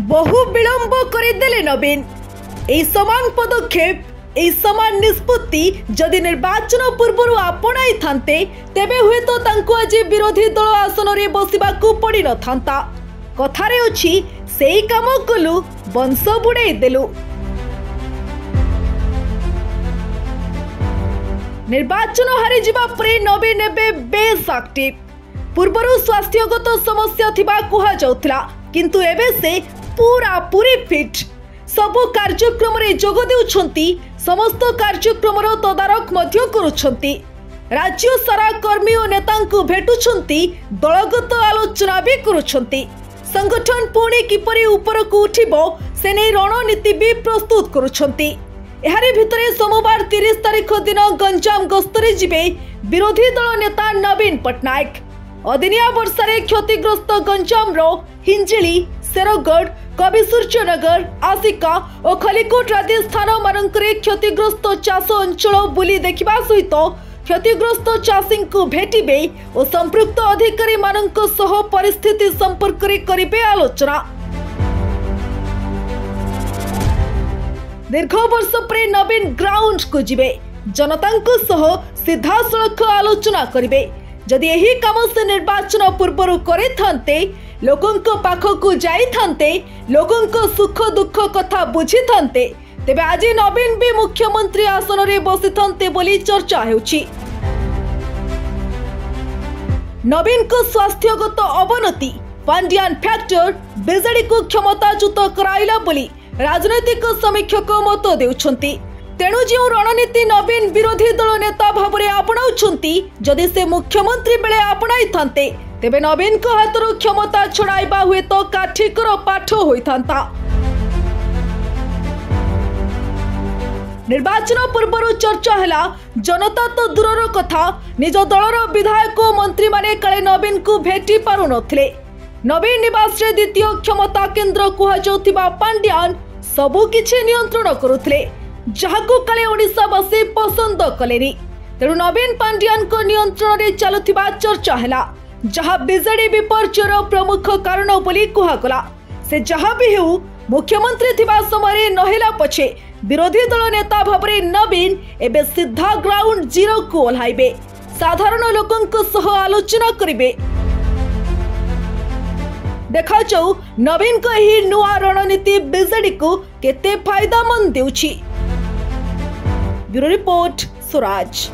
बहु विलंब करदेले नवीन। एई समान पदक्षेप एई समान निष्पत्ति जदि निर्वाचन पूर्व आपणाई थांते तेबे हुए तो तांको आज विरोधी दल आसन रे बसिबाकू पड़ी न थांता। कथारे अछि सेई काम कलु वंश बुड़ाई देलु। निर्वाचन हारी जिबा परे नवीन एबे बेस एक्टिव। पूर्वरु स्वास्थ्यगत समस्या थिबा कुहा जाउथला किंतु एबे से पूरा पूरी फिट। सबु कार्यक्रम रे जोग देउछंती, समस्त कार्यक्रम रो तदारक मध्य करूछंती। राज्य सारा कर्मी और नेतांकु भेटुछंती, दलगत आलोचना भी करूछंती। संगठन पुणी किपरि ऊपर को उठिबो से नै रणनीति भी प्रस्तुत करूछंती। एहारे भितरे सोमवार 30 तारिख दिन गंजाम गस्तरे जिबे विरोधी दल नेता नवीन पट्टनायक। अदिनिया वर्षारे क्षतिग्रस्त गंजाम रो हिंजिली, शेरगढ़, कविसूर्यनगर, आसिका और खलिकोट आदि स्थान मानकरे क्षतिग्रस्त चाष अंचल बुली देखिबा सहित क्षतिग्रस्त चाषी को भेटिबे और संपृक्त अधिकारी मानक सह परिस्थिति संपर्क रे करिबे आलोचना। दीर्घ वर्ष पर नवीन ग्राउंड को जिबे, जनता सह सीधा सड़क आलोचना करिबे। जदि यही काम से निर्वाचन पूर्व करे थांते, लोगों पाखकू जाई थांते, लोगों सुख दुख कथा बुझी थांते, तेबे आज नवीन भी मुख्यमंत्री आसन रे बसी थांते बोली चर्चा हेउछि। नवीन को स्वास्थ्यगत अवनति पांड्यान फैक्टर बीजेडी को क्षमताच्युत कराइला बोली राजनैतिक समीक्षक मत देउछंती। तेणु जो रणनीति नवीन विरोधी दल नेता भाव में आपणाउछंती, जदि से मुख्यमंत्री बेले आपणाई थांते तेबे नवीन को हाथरू क्षमता छड़ाइबा हुए तो काठिकर पाठ होइथांता। निर्वाचन पूर्व चर्चा हैला, जनता तो दूरर कथा निज दलर विधायक मंत्री माने काले नवीन को भेटी पारु नथिले। नवीन निवास रे द्वितीय क्षमता केंद्र कुहा जाउथिबा पांड्यान सबु किछि नियंत्रण करुथिले, जहाको काले ओडिशावासी पसंद कलेनी। तेणु नवीन पांड्यान को नियंत्रण रे चलुथिबा चर्चा हैला, जहा बीजेडी विपर्जयर प्रमुख कारण बोली कुहागला। से जहा भी हेउ मुख्यमंत्री थिबा समय नहेला पछे विरोधी दल नेता भावरे नवीन एबे सीधा ग्राउंड जीरो को ओल्हाइबे, साधारण लोकंक सह आलोचना करिबे। देखा जाऊ नवीन को ही नुआ रणनीति बीजेडी को केते फायदा मन देउछि। Bureau report, Swaraj.